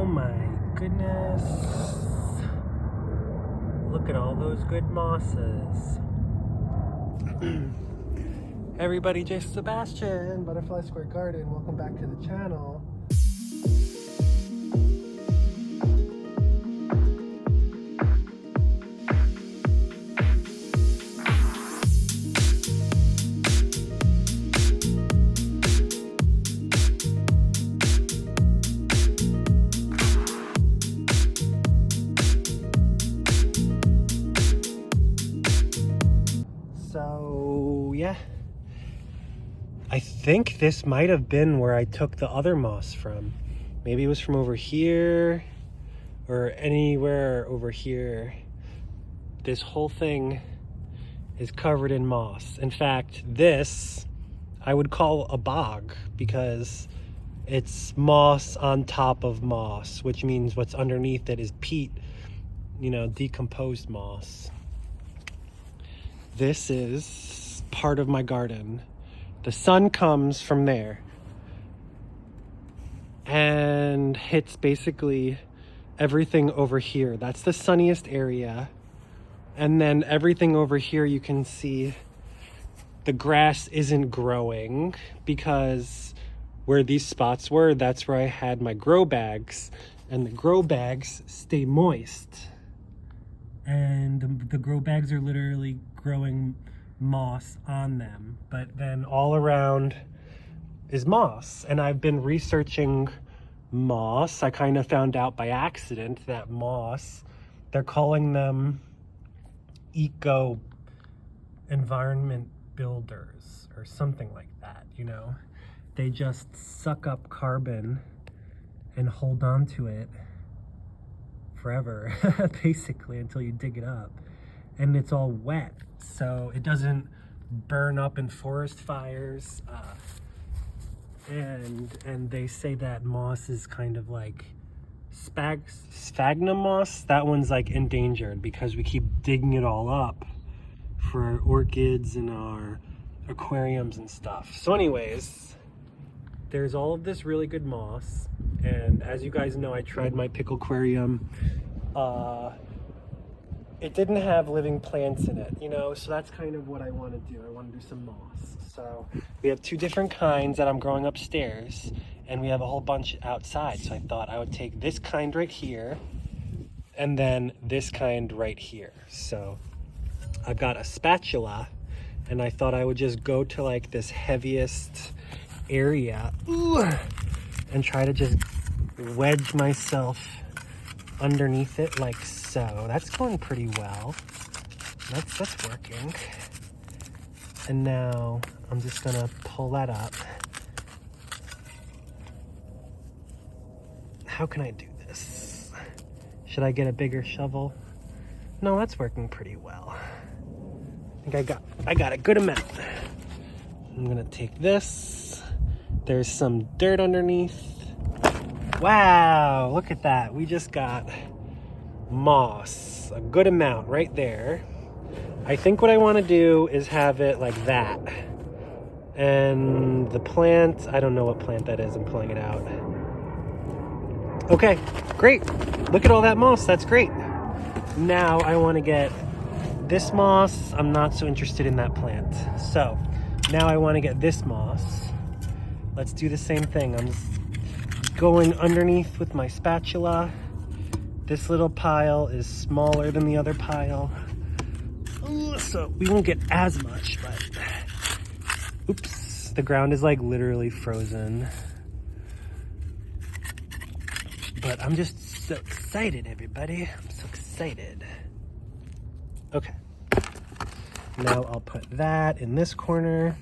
Oh my goodness. Look at all those good mosses. Everybody, Jason Sebastian, Butterfly Square Garden. Welcome back to the channel. So yeah, I think this might have been where I took the other moss from. Maybe it was from over here or anywhere over here. This whole thing is covered in moss. In fact, this I would call a bog because it's moss on top of moss, which means what's underneath it is peat, decomposed moss. This is part of my garden. The sun comes from there and hits basically everything over here. That's the sunniest area. And then everything over here, you can see the grass isn't growing because where these spots were, that's where I had my grow bags, and the grow bags stay moist. And the grow bags are literally growing moss on them, but then all around is moss. And I've been researching moss. I kind of found out by accident that moss, they're calling them eco environment builders or something like that. They just suck up carbon and hold on to it forever basically until you dig it up, and it's all wet so it doesn't burn up in forest fires. And they say that moss is kind of like sphagnum moss. That one's like endangered because we keep digging it all up for our orchids and our aquariums and stuff. So anyways, there's all of this really good moss, and as you guys know, I tried my pickle aquarium. It didn't have living plants in it, so that's kind of what I want to do. I want to do some moss. So we have two different kinds that I'm growing upstairs, and we have a whole bunch outside. So I thought I would take this kind right here and then this kind right here. So I've got a spatula, and I thought I would just go to like this heaviest area and try to just wedge myself underneath it like so. That's going pretty well. That's working. And now I'm just gonna pull that up. How can I do this? Should I get a bigger shovel? No, that's working pretty well. I think I got a good amount. I'm gonna take this. There's some dirt underneath. Wow, look at that. We just got moss, a good amount right there. I think what I want to do is have it like that. And the plant, I don't know what plant that is. I'm pulling it out. Okay, great. Look at all that moss. That's great. Now I want to get this moss. I'm not so interested in that plant. So now I want to get this moss. Let's do the same thing. I'm just going underneath with my spatula. This little pile is smaller than the other pile, so we won't get as much, but oops, the ground is like literally frozen. But I'm just so excited, everybody. I'm so excited. Okay, now I'll put that in this corner.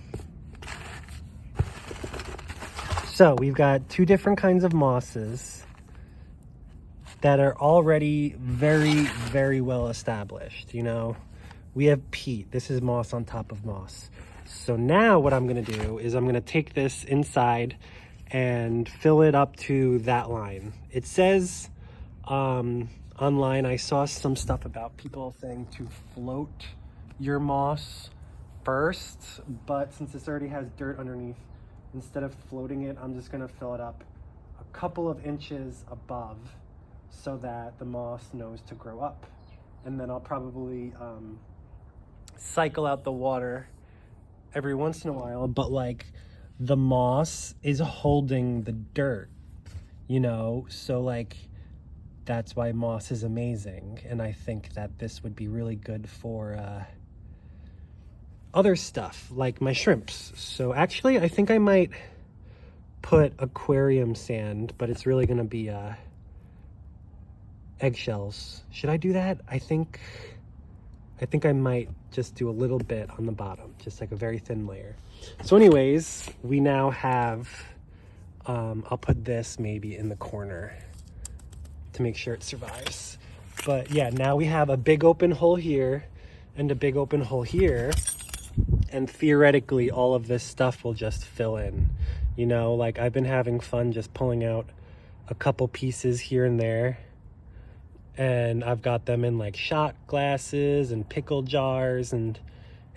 So we've got two different kinds of mosses that are already very, very well established. We have peat. This is moss on top of moss. So now what I'm gonna do is I'm gonna take this inside and fill it up to that line. It says online, I saw some stuff about people saying to float your moss first, but since this already has dirt underneath, instead of floating it, I'm just gonna fill it up couple of inches above so that the moss knows to grow up. And then I'll probably cycle out the water every once in a while, but like the moss is holding the dirt, you know, so like that's why moss is amazing. And I think that this would be really good for other stuff like my shrimps. So actually I think I might put aquarium sand, but it's really gonna be eggshells. Should I do that? I think I might just do a little bit on the bottom, just like a very thin layer. So anyways, we now have, I'll put this maybe in the corner to make sure it survives. But yeah, now we have a big open hole here and a big open hole here. And theoretically, all of this stuff will just fill in. You know, like I've been having fun just pulling out a couple pieces here and there. And I've got them in like shot glasses and pickle jars, and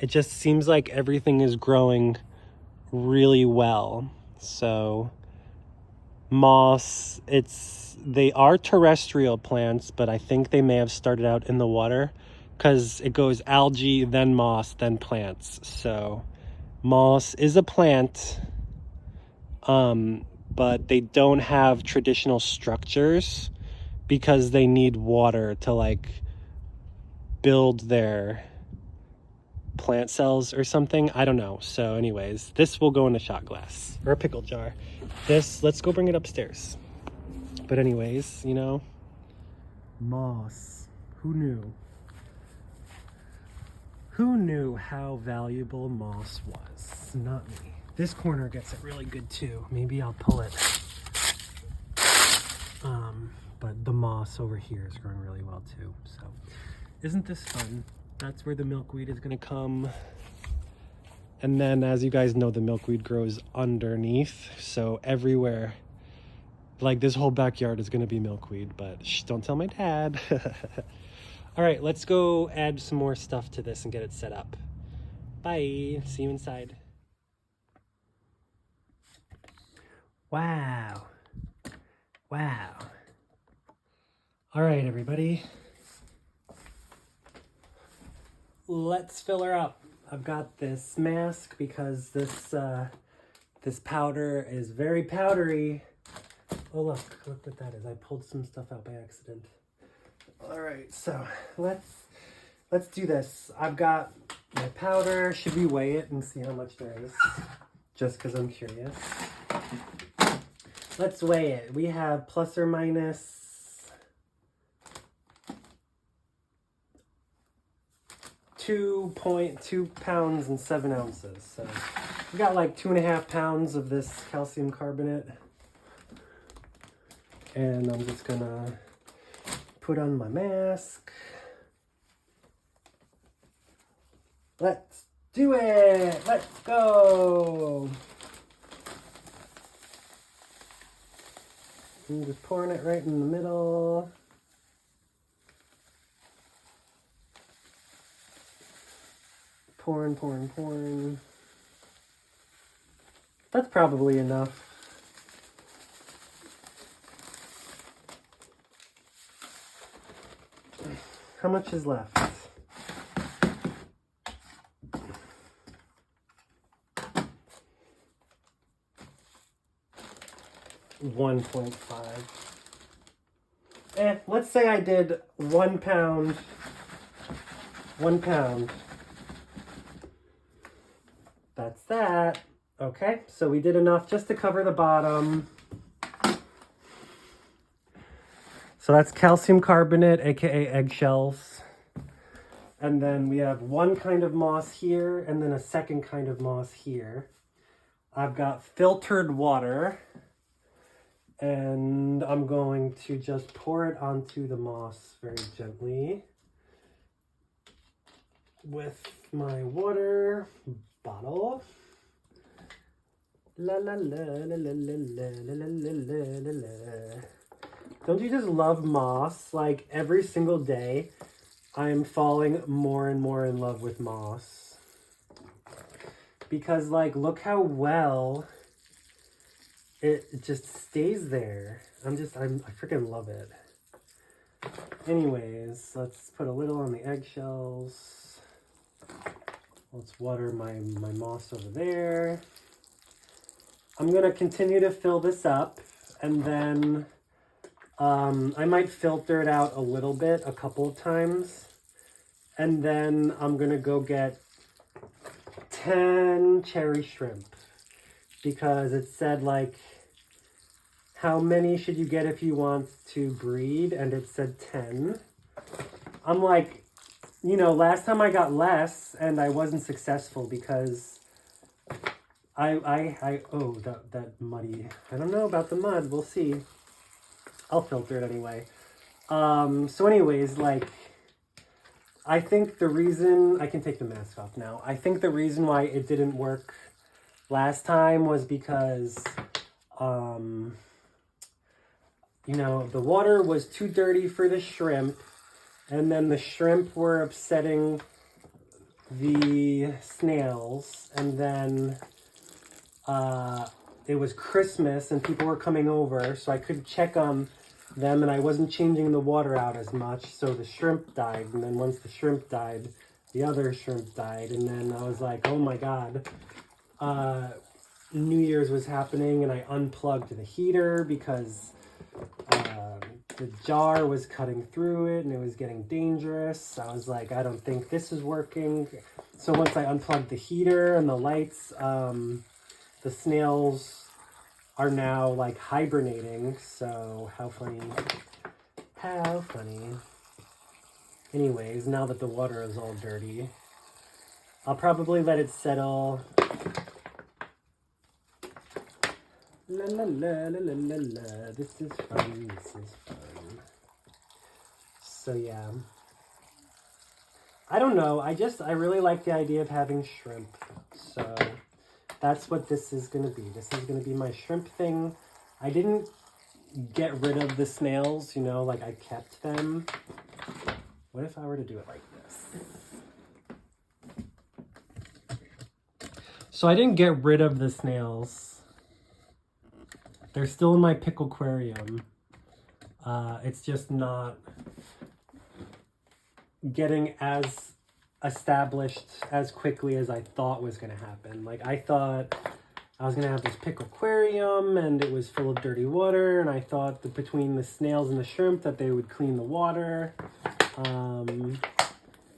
it just seems like everything is growing really well. So moss, they are terrestrial plants, but I think they may have started out in the water because it goes algae, then moss, then plants. So moss is a plant, but they don't have traditional structures because they need water to like build their plant cells or something. I don't know. So anyways, this will go in a shot glass or a pickle jar. Let's go bring it upstairs. But anyways, you know, moss, who knew? Who knew how valuable moss was? Not me. This corner gets it really good too. Maybe I'll pull it. But the moss over here is growing really well too. So isn't this fun? That's where the milkweed is gonna come. And then as you guys know, the milkweed grows underneath. So everywhere, like this whole backyard is gonna be milkweed, but shh, don't tell my dad. All right, let's go add some more stuff to this and get it set up. Bye, see you inside. Wow. Wow. All right, everybody. Let's fill her up. I've got this mask because this powder is very powdery. Oh, look what that is. I pulled some stuff out by accident. All right, so let's do this. I've got my powder. Should we weigh it and see how much there is? Just because I'm curious. Let's weigh it. We have plus or minus 2.2 pounds and 7 ounces. So we got like 2.5 pounds of this calcium carbonate. And I'm just gonna put on my mask. Let's do it! Let's go! I'm just pouring it right in the middle. Pouring, pouring, pouring. That's probably enough. How much is left? $1.5. Let's say I did 1 pound. 1 pound. That's that. Okay, so we did enough just to cover the bottom. So that's calcium carbonate, aka eggshells. And then we have one kind of moss here and then a second kind of moss here. I've got filtered water. And I'm going to just pour it onto the moss very gently with my water bottle. La la la la la la la la la la la. Don't you just love moss? Like every single day, I am falling more and more in love with moss. Because like, look how well it just stays there. I freaking love it. Anyways, let's put a little on the eggshells. Let's water my moss over there. I'm going to continue to fill this up, and then I might filter it out a little bit, a couple of times. And then I'm going to go get 10 cherry shrimp, because it said, like, how many should you get if you want to breed? And it said 10. I'm like, you know, last time I got less and I wasn't successful because that muddy. I don't know about the mud. We'll see. I'll filter it anyway. So anyways, like, I think the reason, I can take the mask off now. I think the reason why it didn't work last time was because, you know, the water was too dirty for the shrimp, and then the shrimp were upsetting the snails, and then it was Christmas and people were coming over, so I couldn't check on them, and I wasn't changing the water out as much, so the shrimp died. And then once the shrimp died, the other shrimp died, and then I was like, oh my god. New Year's was happening, and I unplugged the heater because the jar was cutting through it and it was getting dangerous. I was like, I don't think this is working. So once I unplugged the heater and the lights, the snails are now like hibernating. So how funny. How funny. Anyways, now that the water is all dirty, I'll probably let it settle. La la la la la la la. This is fun. This is fun. So yeah. I don't know. I really like the idea of having shrimp. So that's what this is going to be. This is going to be my shrimp thing. I didn't get rid of the snails, you know, like I kept them. What if I were to do it like this? So I didn't get rid of the snails. They're still in my pickle aquarium. It's just not getting as established as quickly as I thought was going to happen. Like, I thought I was going to have this pickle aquarium and it was full of dirty water, and I thought that between the snails and the shrimp that they would clean the water and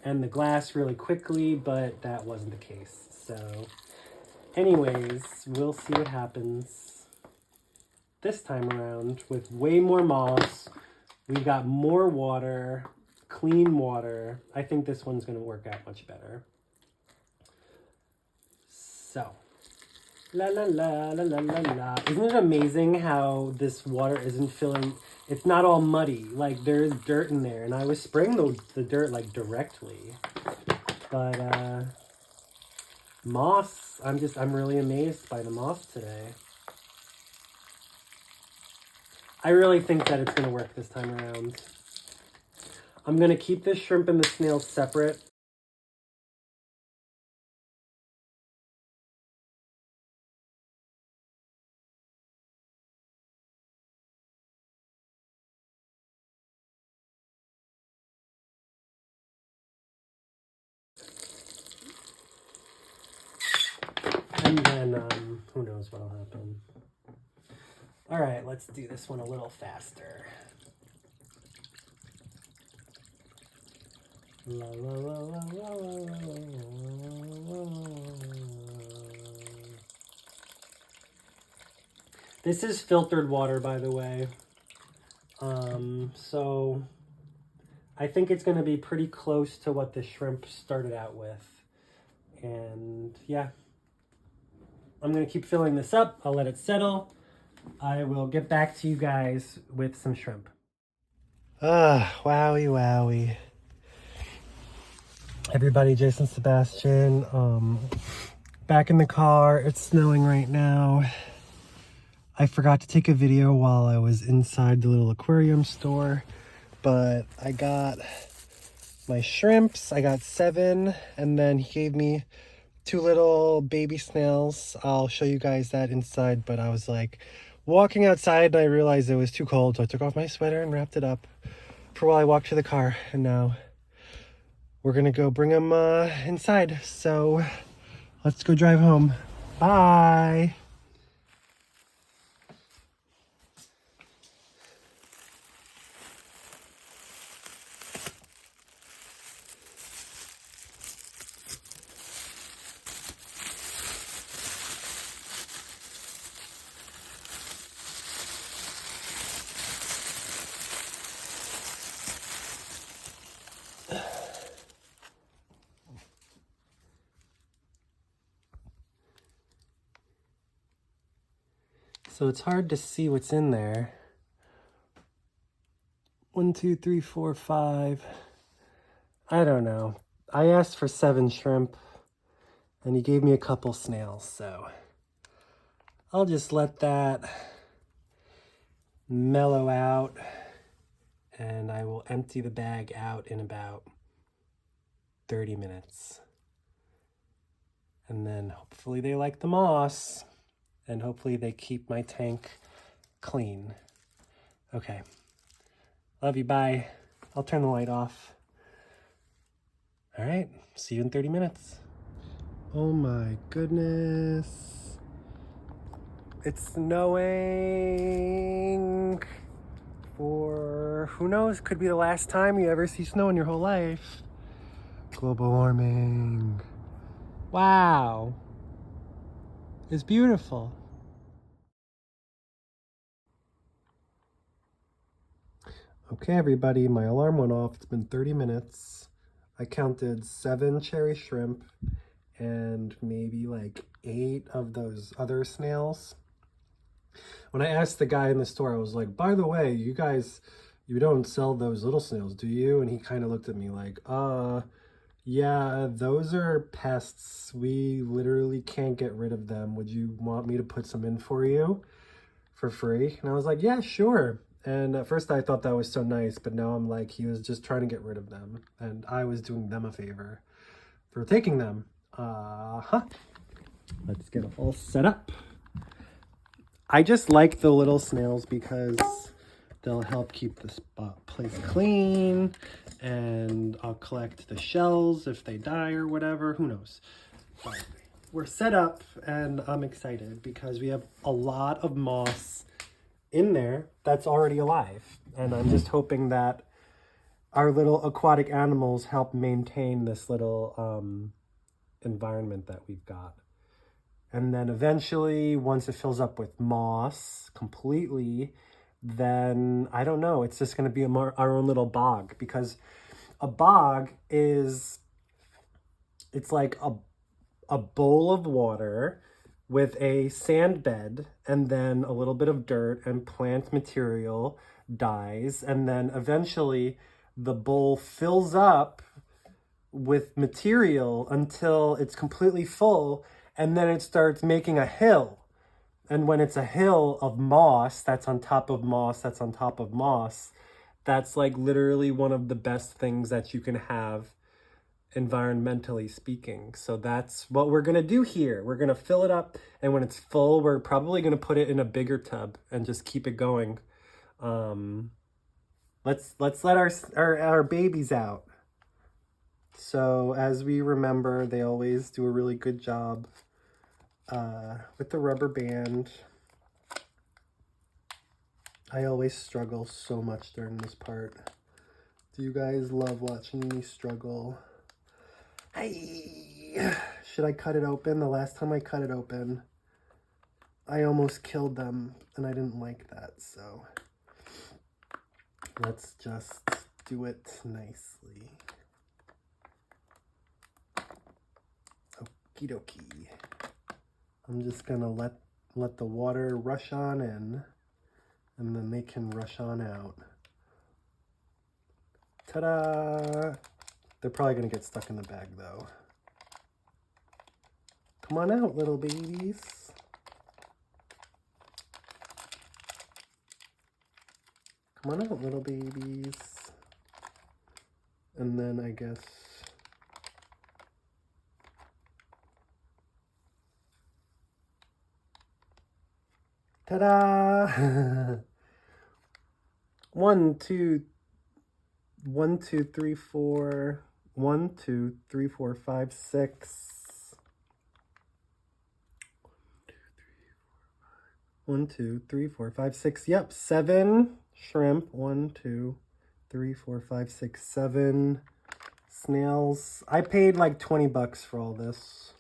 the glass really quickly, but that wasn't the case. So anyways, we'll see what happens this time around with way more moss. We got more water, clean water. I think this one's going to work out much better. So, la la la la la la la. Isn't it amazing how this water isn't filling? It's not all muddy. Like, there is dirt in there, and I was spraying the dirt like directly. But moss, I'm really amazed by the moss today. I really think that it's going to work this time around. I'm going to keep the shrimp and the snails separate. And then, who knows what'll happen. All right, let's do this one a little faster. La, la, la, la, la, la, la, la. This is filtered water, by the way. So I think it's going to be pretty close to what the shrimp started out with. And yeah, I'm going to keep filling this up. I'll let it settle. I will get back to you guys with some shrimp. Wowie, wowie. Everybody, Jason Sebastian, back in the car. It's snowing right now. I forgot to take a video while I was inside the little aquarium store, but I got my shrimps. I got 7, and then he gave me 2 little baby snails. I'll show you guys that inside, but I was like, walking outside and I realized it was too cold, so I took off my sweater and wrapped it up for while I walked to the car. And now we're gonna go bring him inside. So let's go drive home. Bye. So it's hard to see what's in there. 1, 2, 3, 4, 5. I don't know. I asked for 7 shrimp and he gave me a couple snails, so I'll just let that mellow out and I will empty the bag out in about 30 minutes. And then hopefully they like the moss and hopefully they keep my tank clean. Okay. Love you, bye. I'll turn the light off. All right, see you in 30 minutes. Oh my goodness. It's snowing for, who knows, could be the last time you ever see snow in your whole life. Global warming. Wow. It's beautiful. Okay, everybody, my alarm went off. It's been 30 minutes. I counted 7 cherry shrimp and maybe like 8 of those other snails. When I asked the guy in the store, I was like, by the way, you guys, you don't sell those little snails, do you? And he kind of looked at me like, yeah, those are pests. We literally can't get rid of them. Would you want me to put some in for you for free? And I was like, yeah, sure. And at first I thought that was so nice, but now I'm like, he was just trying to get rid of them. And I was doing them a favor for taking them. Let's get it all set up. I just like the little snails because they'll help keep the place clean, and I'll collect the shells if they die or whatever, who knows. But we're set up and I'm excited because we have a lot of moss in there that's already alive. And I'm just hoping that our little aquatic animals help maintain this little environment that we've got. And then eventually, once it fills up with moss completely, then I don't know, it's just going to be our own little bog, because a bog is, it's like a bowl of water with a sand bed and then a little bit of dirt and plant material dies. And then eventually the bowl fills up with material until it's completely full. And then it starts making a hill. And when it's a hill of moss, that's on top of moss, that's on top of moss, that's like literally one of the best things that you can have, environmentally speaking. So that's what we're going to do here. We're going to fill it up. And when it's full, we're probably going to put it in a bigger tub and just keep it going. Let's let our babies out. So as we remember, they always do a really good job with the rubber band. I always struggle so much during this part. Do you guys love watching me struggle? Hey, should I cut it open? The last time I cut it open, I almost killed them, and I didn't like that, so let's just do it nicely. Okie dokie. I'm just gonna let the water rush on in, and then they can rush on out. Ta-da! They're probably gonna get stuck in the bag though. Come on out, little babies. Come on out, little babies. And then I guess Ta-da! 1, 2, 1, 2, 3, 4. 1, 2, 3, 4, 5, 6. 1, 2, 3, 4, 5, 6. Yep, 7 shrimp. 1, 2, 3, 4, 5, 6, 7 snails. I paid like $20 for all this.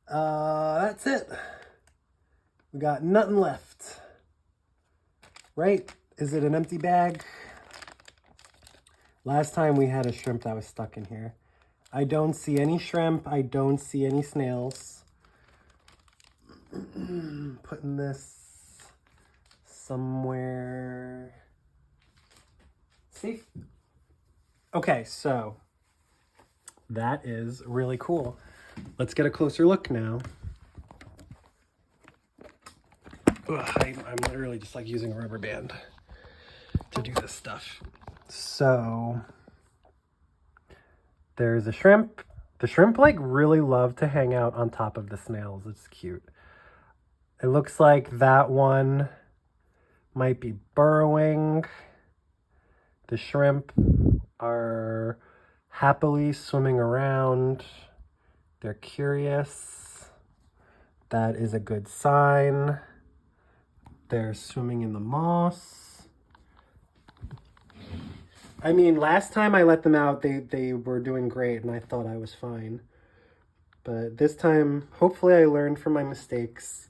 That's it. We got nothing left. Right? Is it an empty bag? Last time we had a shrimp that was stuck in here. I don't see any shrimp. I don't see any snails. Putting this somewhere safe. Okay, so that is really cool. Let's get a closer look now. I'm literally just like using a rubber band to do this stuff. So there's a shrimp. The shrimp like really love to hang out on top of the snails. It's cute. It looks like that one might be burrowing. The shrimp are happily swimming around. They're curious. That is a good sign. They're swimming in the moss. I mean, last time I let them out, they were doing great, and I thought I was fine. But this time, hopefully I learned from my mistakes.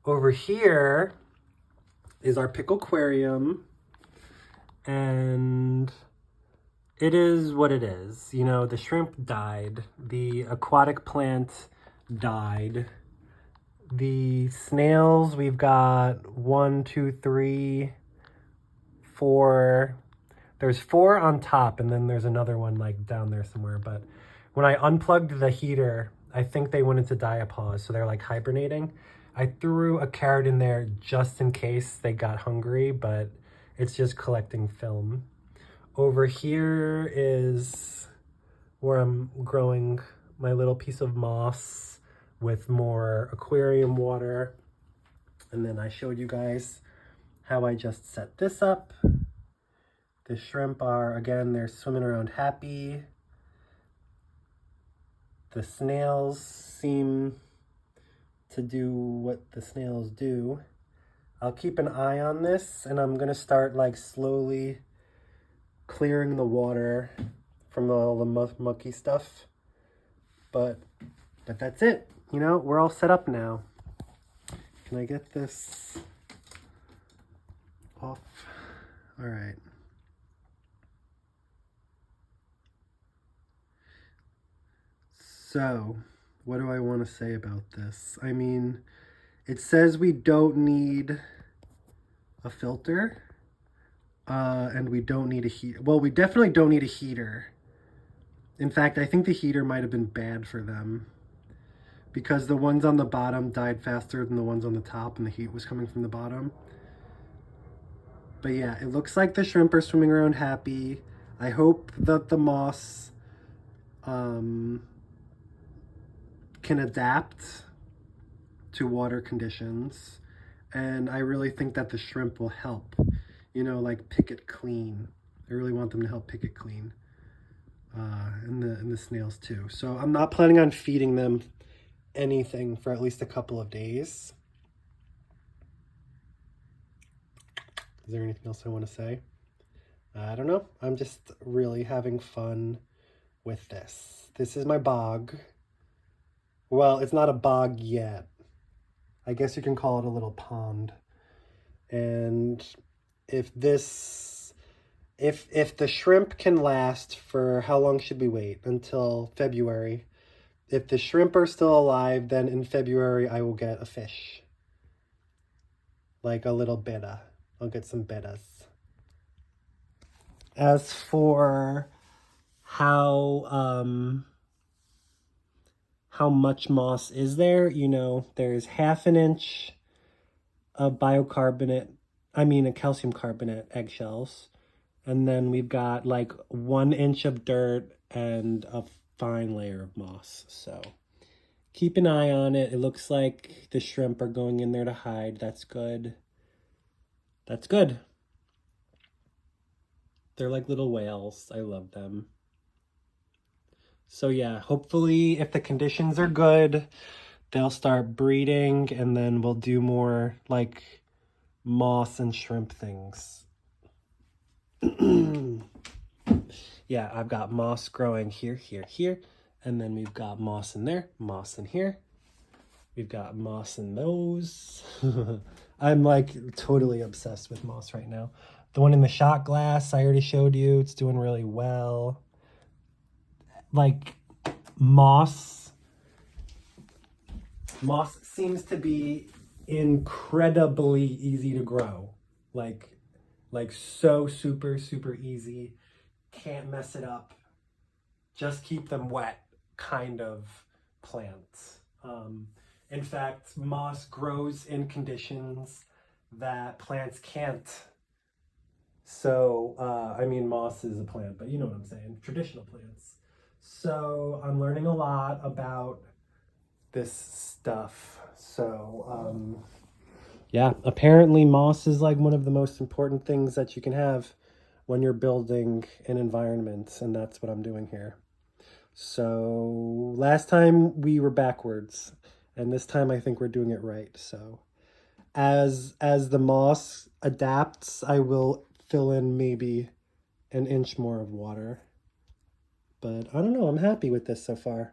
Over here is our pickle aquarium, and it is what it is. You know, the shrimp died. The aquatic plant died. The snails, we've got 1, 2, 3, 4. There's 4 on top, and then there's another one like down there somewhere. But when I unplugged the heater, I think they went into diapause, so they're like hibernating. I threw a carrot in there just in case they got hungry, but it's just collecting film. Over here is where I'm growing my little piece of moss with more aquarium water. And then I showed you guys how I just set this up. The shrimp are, again, they're swimming around happy. The snails seem to do what the snails do. I'll keep an eye on this, and I'm gonna start like slowly clearing the water from all the mucky stuff. But that's it. You know, we're all set up now. Can I get this off? All right. So, what do I want to say about this? I mean, it says we don't need a filter, and we don't need a heat. Well, we definitely don't need a heater. In fact, I think the heater might have been bad for them because the ones on the bottom died faster than the ones on the top, and the heat was coming from the bottom. But yeah, it looks like the shrimp are swimming around happy. I hope that the moss can adapt to water conditions, and I really think that the shrimp will help, you know, like pick it clean. I really want them to help pick it clean, and the snails too. So I'm not planning on feeding them anything for at least a couple of days. Is there anything else I want to say? I don't know. I'm just really having fun with this. This is my bog. Well, it's not a bog yet. I guess you can call it a little pond. And if the shrimp can last for, how long should we wait? Until February. If the shrimp are still alive, then in February I will get a fish. Like a little betta. I'll get some bettas. As for how much moss is there, you know, there's 1/2 inch of a calcium carbonate eggshells. And then we've got like 1 inch of dirt and a fine layer of moss. So keep an eye on it. It looks like the shrimp are going in there to hide. That's good. That's good. They're like little whales. I love them. So yeah, hopefully if the conditions are good, they'll start breeding, and then we'll do more like moss and shrimp things. Yeah, I've got moss growing here, here, here. And then we've got moss in there, moss in here. We've got moss in those. I'm like totally obsessed with moss right now. The one in the shot glass, I already showed you. It's doing really well. Like moss seems to be incredibly easy to grow. Like so super, super easy. Can't mess it up. Just keep them wet kind of plants. In fact, moss grows in conditions that plants can't. So, I mean, moss is a plant, but you know what I'm saying, traditional plants. So I'm learning a lot about this stuff. So, yeah, apparently moss is like one of the most important things that you can have when you're building an environment, and that's what I'm doing here. So last time we were backwards, and this time I think we're doing it right. So as the moss adapts, I will fill in maybe an inch more of water. But I don't know, I'm happy with this so far.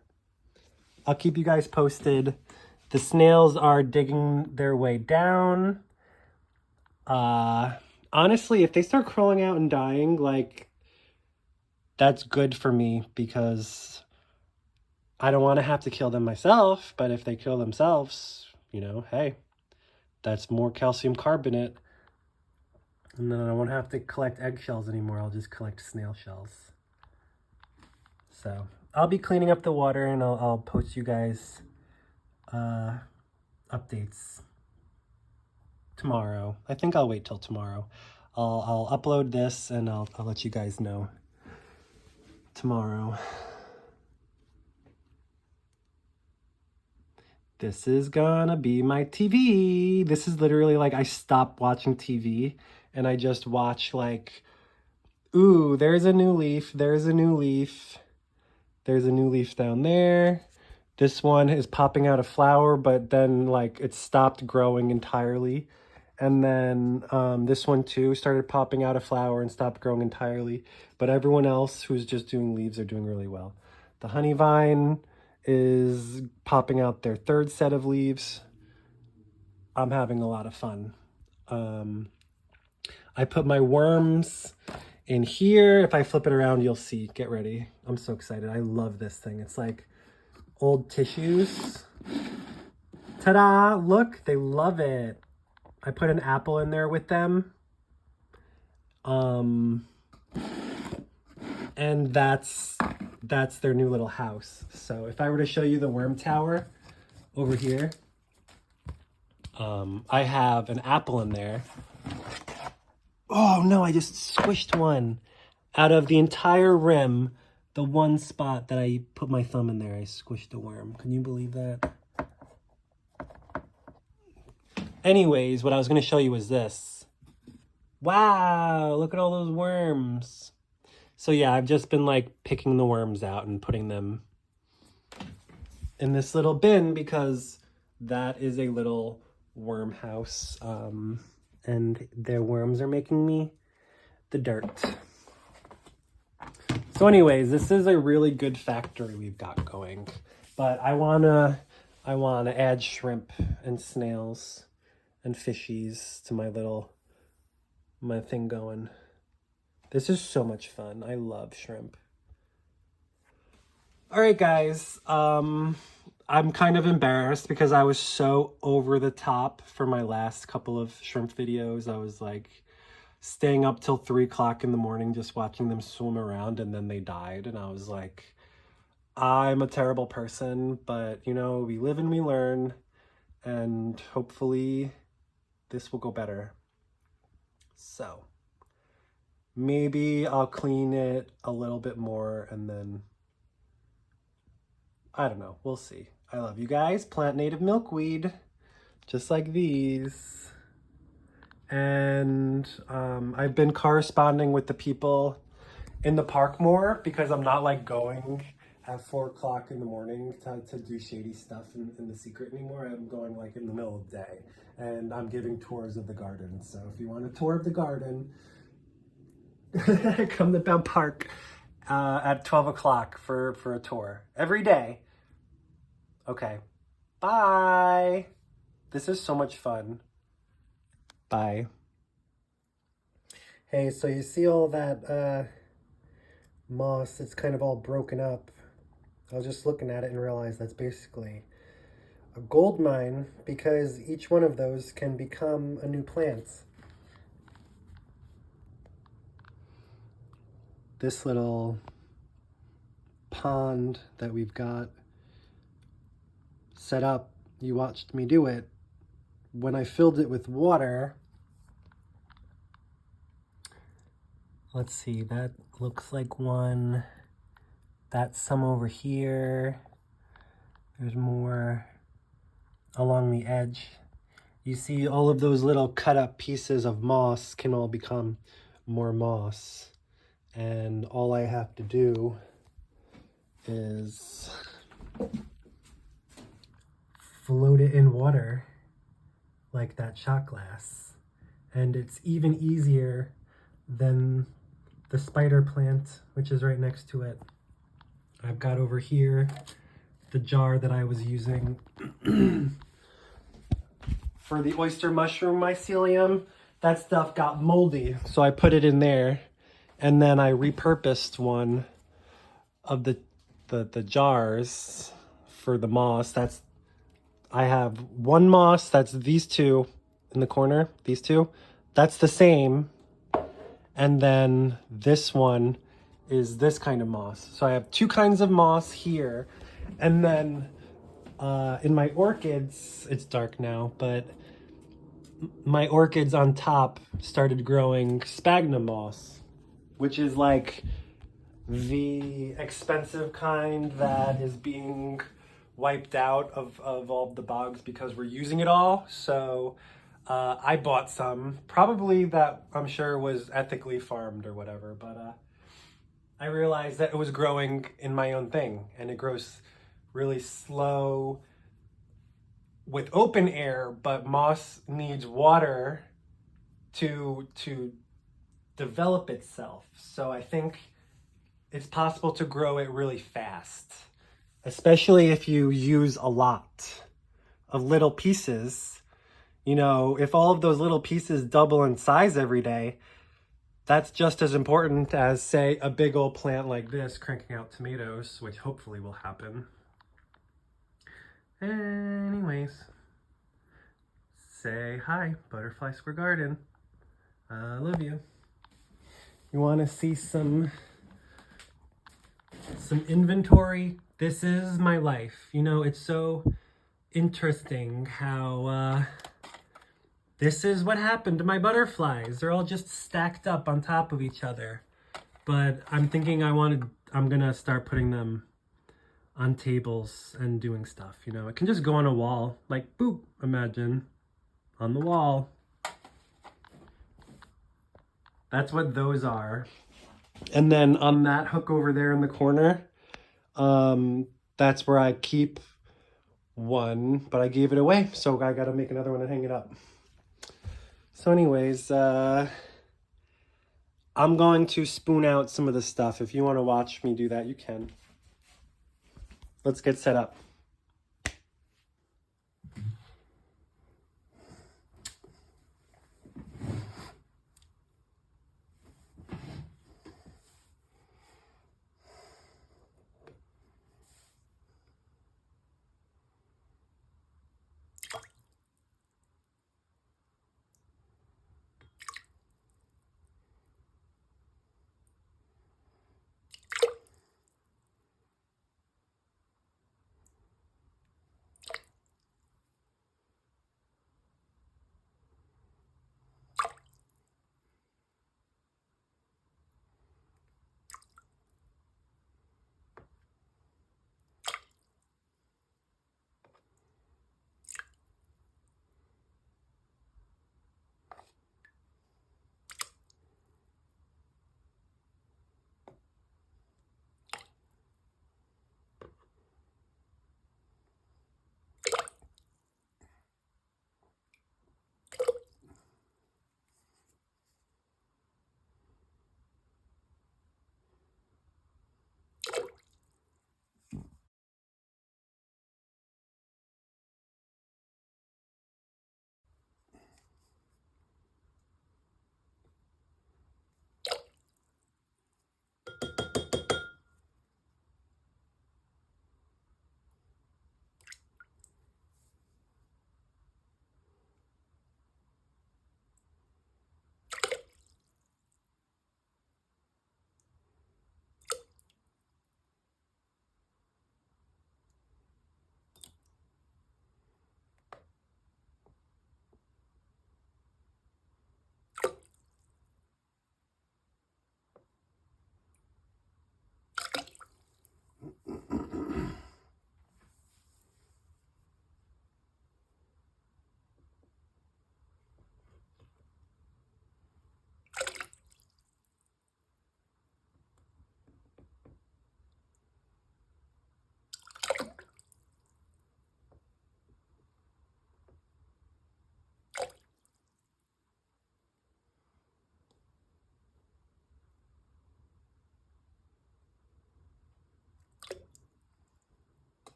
I'll keep you guys posted. The snails are digging their way down. Honestly, if they start crawling out and dying, like, that's good for me because I don't want to have to kill them myself, but if they kill themselves, you know, hey, that's more calcium carbonate. And then I won't have to collect eggshells anymore. I'll just collect snail shells. So I'll be cleaning up the water, and I'll post you guys updates tomorrow. I think I'll wait till tomorrow. I'll upload this, and I'll let you guys know tomorrow. This is gonna be my TV. This is literally like I stopped watching TV and I just watch like, ooh, there's a new leaf, there's a new leaf, there's a new leaf down there. This one is popping out a flower, but then like it stopped growing entirely. And then this one too started popping out a flower and stopped growing entirely. But everyone else who's just doing leaves are doing really well. The honey vine is popping out their third set of leaves. I'm having a lot of fun. I put my worms in here. If I flip it around, you'll see. Get ready. I'm so excited. I love this thing. It's like old tissues. Ta-da! Look, they love it. I put an apple in there with them. And that's their new little house. So if I were to show you the worm tower over here, I have an apple in there. Oh no, I just squished one. Out of the entire rim, the one spot that I put my thumb in there, I squished a worm. Can you believe that? Anyways, what I was going to show you was this. Wow, look at all those worms. So yeah, I've just been like picking the worms out and putting them in this little bin because that is a little worm house. And their worms are making me the dirt. So anyways, this is a really good factory we've got going. But I wanna add shrimp and snails and fishies to my thing going. This is so much fun. I love shrimp. All right, guys. I'm kind of embarrassed because I was so over the top for my last couple of shrimp videos. I was like staying up till 3 o'clock in the morning just watching them swim around, and then they died. And I was like, I'm a terrible person, but you know, we live and we learn, and hopefully this will go better. So maybe I'll clean it a little bit more, and then I don't know, we'll see. I love you guys. Plant native milkweed, just like these. And I've been corresponding with the people in the park more because I'm not like going at 4 o'clock in the morning to do shady stuff in the secret anymore. I'm going like in the middle of the day, and I'm giving tours of the garden. So if you want a tour of the garden, come to Bell Park at 12 o'clock for a tour every day. Okay, bye. This is so much fun. Bye. Hey, so you see all that moss? It's kind of all broken up. I was just looking at it and realized that's basically a gold mine because each one of those can become a new plant. This little pond that we've got set up, you watched me do it. When I filled it with water, let's see, that looks like one. That's some over here. There's more along the edge. You see all of those little cut up pieces of moss can all become more moss. And all I have to do is float it in water like that shot glass. And it's even easier than the spider plant, which is right next to it. I've got over here the jar that I was using for the oyster mushroom mycelium. That stuff got moldy, so I put it in there, and then I repurposed one of the jars for the moss. I have one moss, that's these two in the corner, these two. That's the same. And then this one is this kind of moss. So I have two kinds of moss here. And then in my orchids, it's dark now, but my orchids on top started growing sphagnum moss, which is like the expensive kind that is being wiped out of all the bogs because we're using it all. So I bought some, probably that I'm sure was ethically farmed or whatever, but I realized that it was growing in my own thing, and it grows really slow with open air, but moss needs water to develop itself. So I think it's possible to grow it really fast, especially if you use a lot of little pieces. You know, if all of those little pieces double in size every day, that's just as important as, say, a big old plant like this cranking out tomatoes, which hopefully will happen. Anyways, say hi, Butterfly Square Garden. I love you. You want to see some inventory? This is my life. You know, it's so interesting how this is what happened to my butterflies. They're all just stacked up on top of each other. But I'm thinking I'm gonna start putting them on tables and doing stuff. You know, it can just go on a wall, like boop, imagine, on the wall. That's what those are. And then on that hook over there in the corner, that's where I keep one, but I gave it away, so I gotta make another one and hang it up. So anyways, I'm going to spoon out some of the stuff. If you want to watch me do that, you can. Let's get set up.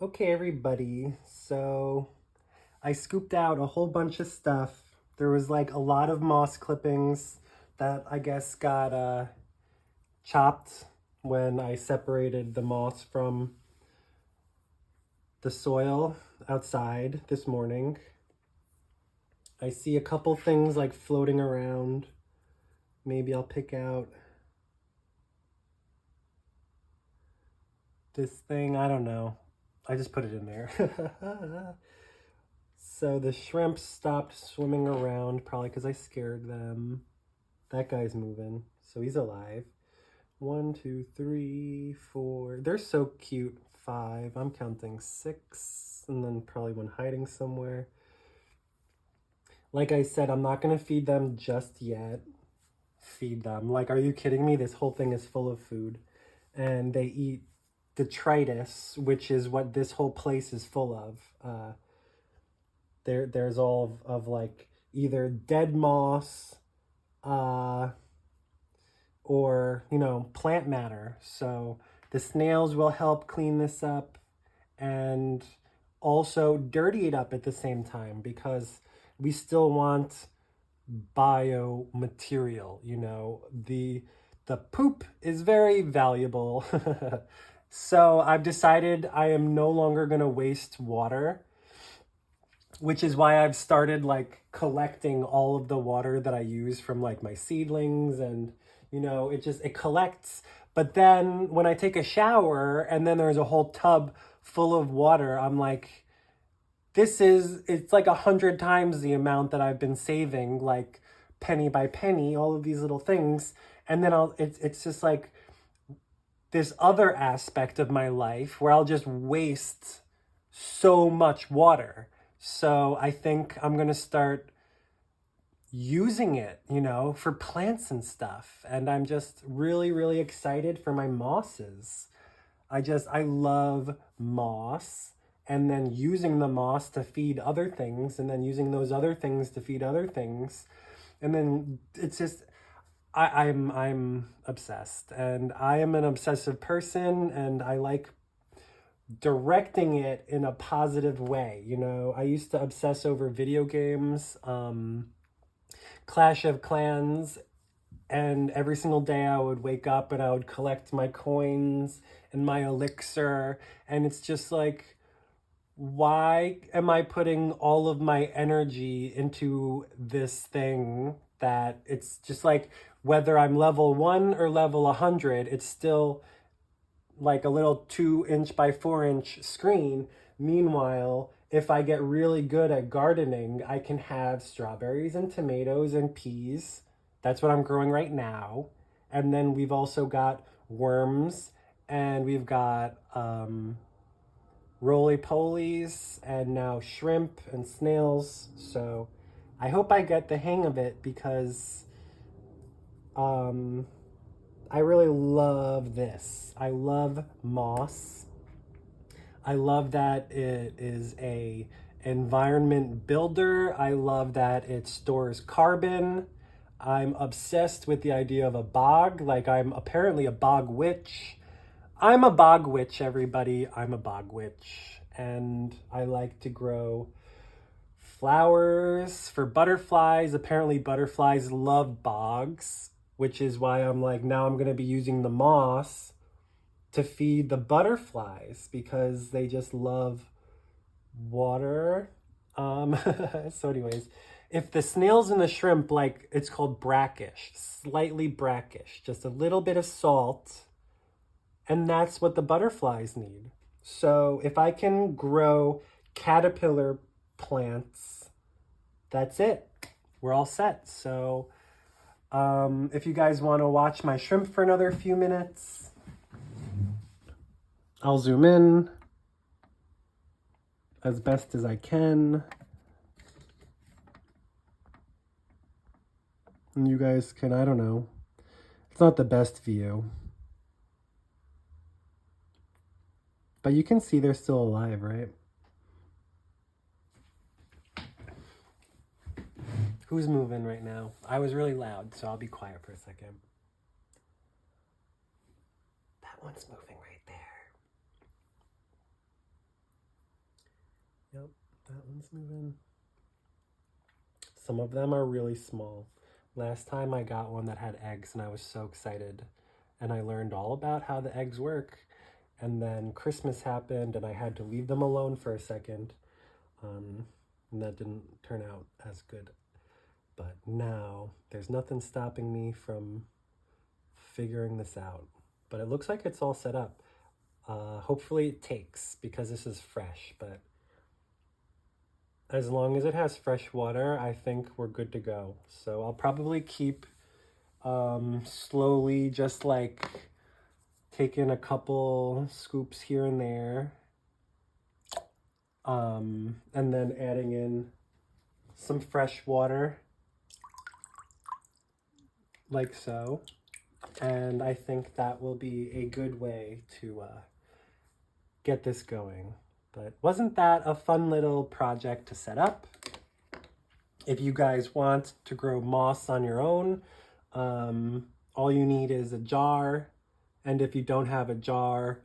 Okay, everybody, so I scooped out a whole bunch of stuff. There was like a lot of moss clippings that I guess got chopped when I separated the moss from the soil outside this morning. I see a couple things like floating around. Maybe I'll pick out this thing. I don't know. I just put it in there. So the shrimp stopped swimming around, probably because I scared them. That guy's moving, so he's alive. 1, 2, 3, 4. They're so cute. 5. I'm counting 6, and then probably one hiding somewhere. Like I said, I'm not going to feed them just yet. Feed them. Like, are you kidding me? This whole thing is full of food. And they eat detritus, which is what this whole place is full of. There's all of like either dead moss or, you know, plant matter. So the snails will help clean this up and also dirty it up at the same time, because we still want biomaterial, you know. The poop is very valuable. So I've decided I am no longer going to waste water, which is why I've started like collecting all of the water that I use from like my seedlings, and you know, it collects. But then when I take a shower and then there's a whole tub full of water, I'm like, it's like 100 times the amount that I've been saving, like penny by penny, all of these little things. And then it's just like this other aspect of my life where I'll just waste so much water. So I think I'm going to start using it, you know, for plants and stuff. And I'm just really, really excited for my mosses. I love moss, and then using the moss to feed other things, and then using those other things to feed other things. And then it's just, I'm obsessed, and I am an obsessive person, and I like directing it in a positive way. You know, I used to obsess over video games, Clash of Clans, and every single day I would wake up and I would collect my coins and my elixir, and it's just like, why am I putting all of my energy into this thing that it's just like, whether I'm level 1 or level 100, it's still like a little 2" by 4" screen. Meanwhile, if I get really good at gardening, I can have strawberries and tomatoes and peas. That's what I'm growing right now. And then we've also got worms, and we've got roly-polies, and now shrimp and snails. So I hope I get the hang of it, because I really love this. I love moss. I love that it is a environment builder. I love that it stores carbon. I'm obsessed with the idea of a bog. Like, I'm apparently a bog witch. I'm a bog witch, everybody. I'm a bog witch. And I like to grow flowers for butterflies. Apparently butterflies love bogs, which is why I'm like, now I'm going to be using the moss to feed the butterflies, because they just love water. So anyways, if the snails and the shrimp, like, it's called brackish, slightly brackish, just a little bit of salt, and that's what the butterflies need. So if I can grow caterpillar plants, that's it. We're all set. So if you guys want to watch my shrimp for another few minutes, I'll zoom in as best as I can. And you guys can, I don't know, it's not the best view, but you can see they're still alive, right? Who's moving right now? I was really loud, so I'll be quiet for a second. That one's moving right there. Yep, that one's moving. Some of them are really small. Last time I got one that had eggs and I was so excited. And I learned all about how the eggs work. And then Christmas happened and I had to leave them alone for a second. And that didn't turn out as good. But now there's nothing stopping me from figuring this out. But it looks like it's all set up. Hopefully it takes because this is fresh, but as long as it has fresh water, I think we're good to go. So I'll probably keep slowly just like taking a couple scoops here and there. And then adding in some fresh water like so. And I think that will be a good way to get this going. But wasn't that a fun little project to set up? If you guys want to grow moss on your own, all you need is a jar. And if you don't have a jar,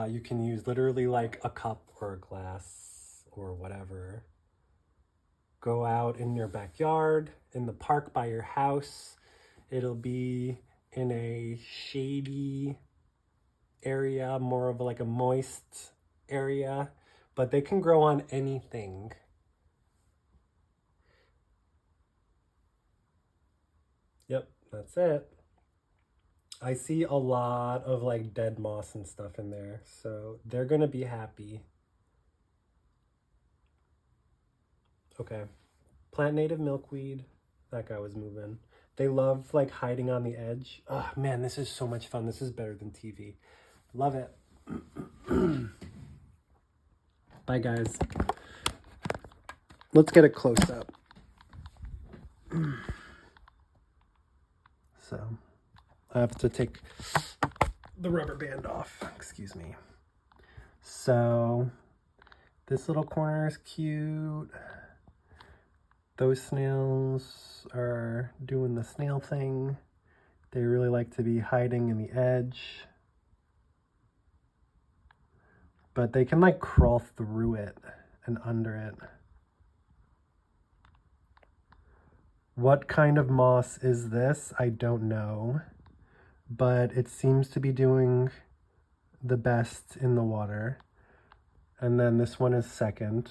you can use literally like a cup or a glass or whatever. Go out in your backyard, in the park by your house. It'll be in a shady area, more of like a moist area, but they can grow on anything. Yep, that's it. I see a lot of like dead moss and stuff in there, so they're gonna be happy. Okay, plant native milkweed. That guy was moving. They love like hiding on the edge. Oh man, this is so much fun. This is better than TV. Love it. Bye guys. Let's get a close up. So I have to take the rubber band off. Excuse me. So this little corner is cute. Those snails are doing the snail thing. They really like to be hiding in the edge. But they can like crawl through it and under it. What kind of moss is this? I don't know. But it seems to be doing the best in the water. And then this one is second.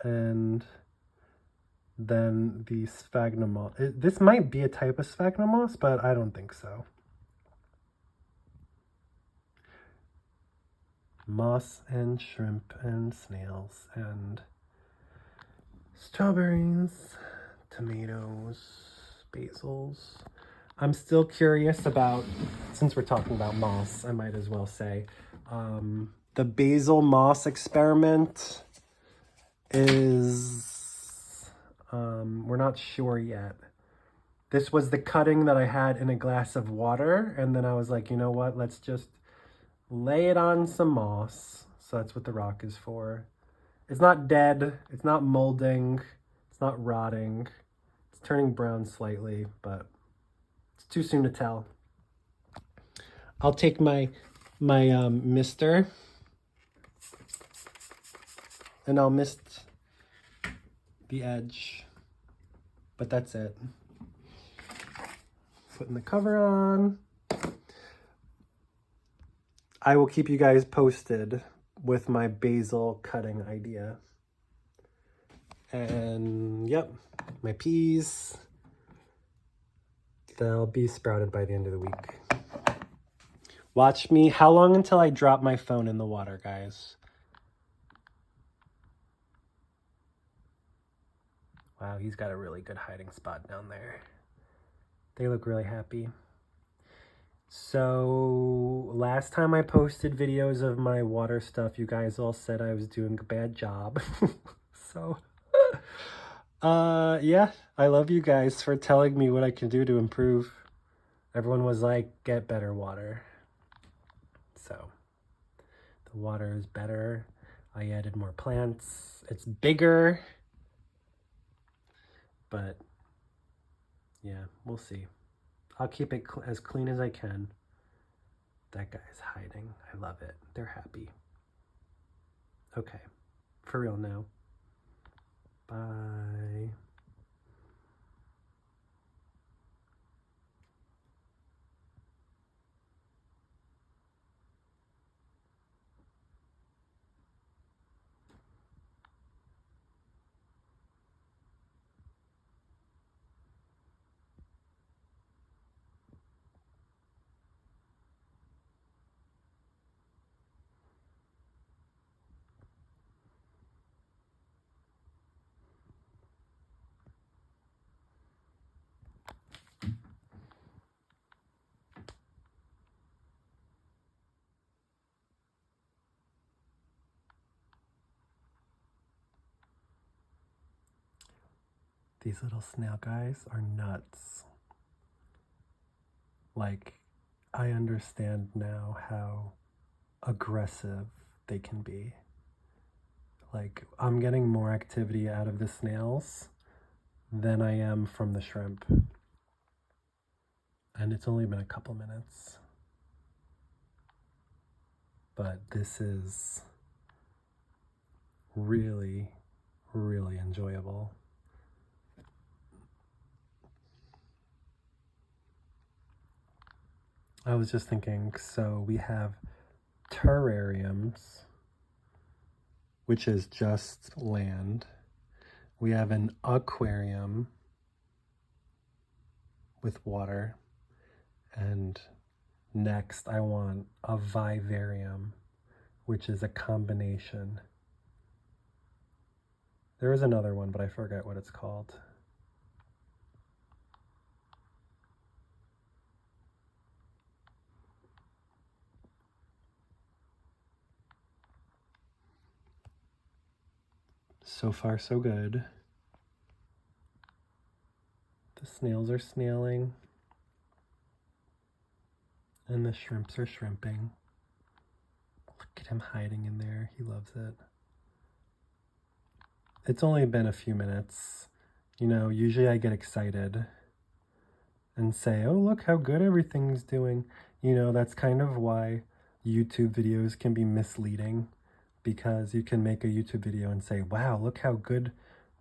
And then the sphagnum moss. This might be a type of sphagnum moss, but I don't think so. Moss and shrimp and snails and strawberries, tomatoes, basils. I'm still curious about, since we're talking about moss, I might as well say, the basil moss experiment is, we're not sure yet. This was the cutting that I had in a glass of water, and then I was like, you know what, let's just lay it on some moss. So that's what the rock is for. It's not dead, it's not molding, it's not rotting. It's turning brown slightly, but it's too soon to tell. I'll take my mister and I'll mist the edge, but that's it. Putting the cover on. I will keep you guys posted with my basil cutting idea. And yep, my peas, they'll be sprouted by the end of the week. Watch me. How long until I drop my phone in the water, guys? Wow, he's got a really good hiding spot down there. They look really happy. So last time I posted videos of my water stuff, you guys all said I was doing a bad job. So yeah, I love you guys for telling me what I can do to improve. Everyone was like, get better water. So the water is better. I added more plants. It's bigger. But yeah, we'll see. I'll keep it as clean as I can. That guy's hiding. I love it. They're happy. Okay. For real now. Bye. These little snail guys are nuts. Like, I understand now how aggressive they can be. Like, I'm getting more activity out of the snails than I am from the shrimp. And it's only been a couple minutes. But this is really, really enjoyable. I was just thinking, so we have terrariums, which is just land. We have an aquarium with water. And next I want a vivarium, which is a combination. There is another one, but I forget what it's called. So far, so good. The snails are snailing. And the shrimps are shrimping. Look at him hiding in there. He loves it. It's only been a few minutes. You know, usually I get excited and say, oh, look how good everything's doing. You know, that's kind of why YouTube videos can be misleading, because you can make a YouTube video and say, wow, look how good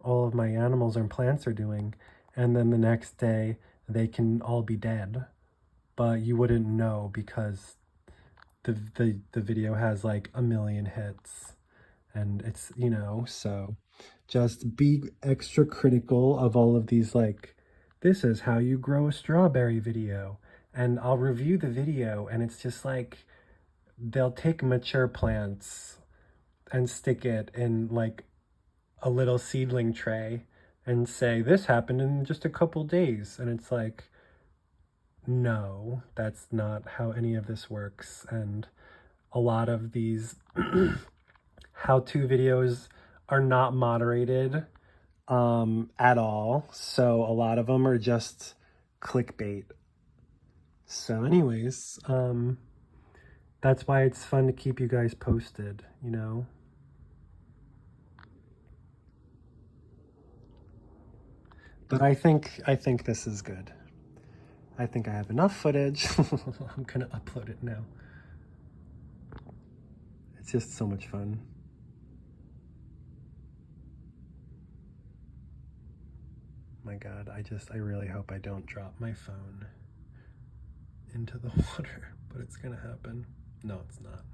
all of my animals and plants are doing. And then the next day they can all be dead. But you wouldn't know because the video has like 1 million hits. And it's, you know, so just be extra critical of all of these, like, this is how you grow a strawberry video. And I'll review the video and it's just like, they'll take mature plants and stick it in like a little seedling tray and say, this happened in just a couple days. And it's like, no, that's not how any of this works. And a lot of these how-to videos are not moderated at all. So a lot of them are just clickbait. So anyways, that's why it's fun to keep you guys posted, you know? But I think this is good. I think I have enough footage. I'm gonna upload it now. It's just so much fun. My God, I really hope I don't drop my phone into the water, but it's gonna happen. No, it's not.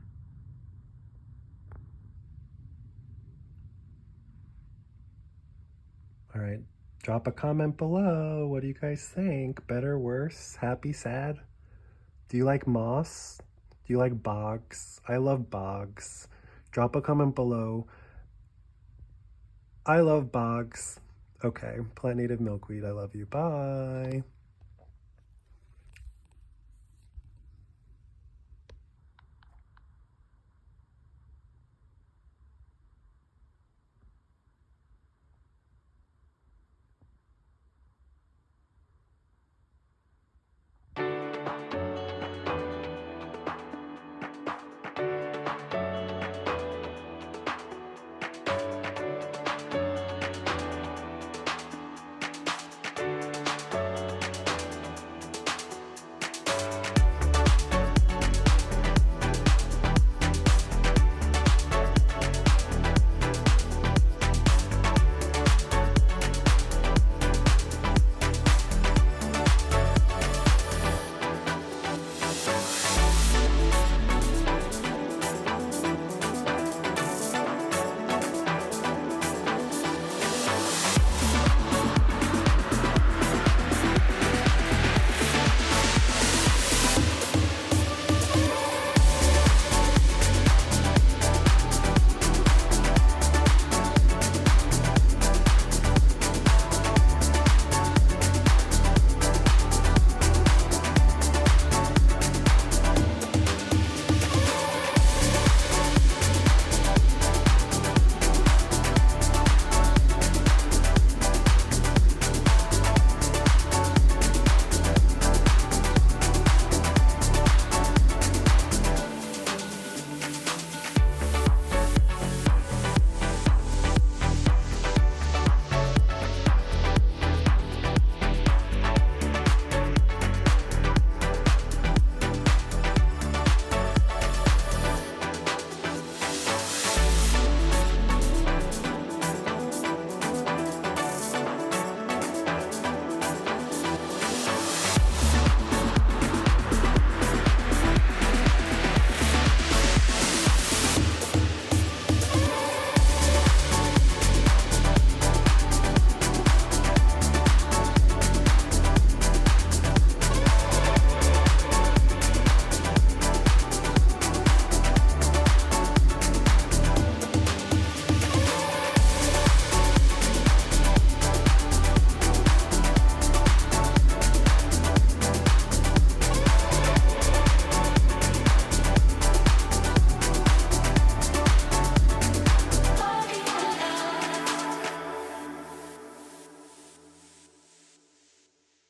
All right, drop a comment below. What do you guys think? Better, worse, happy, sad? Do you like moss? Do you like bogs? I love bogs. Drop a comment below. I love bogs. Okay, plant native milkweed, I love you. Bye.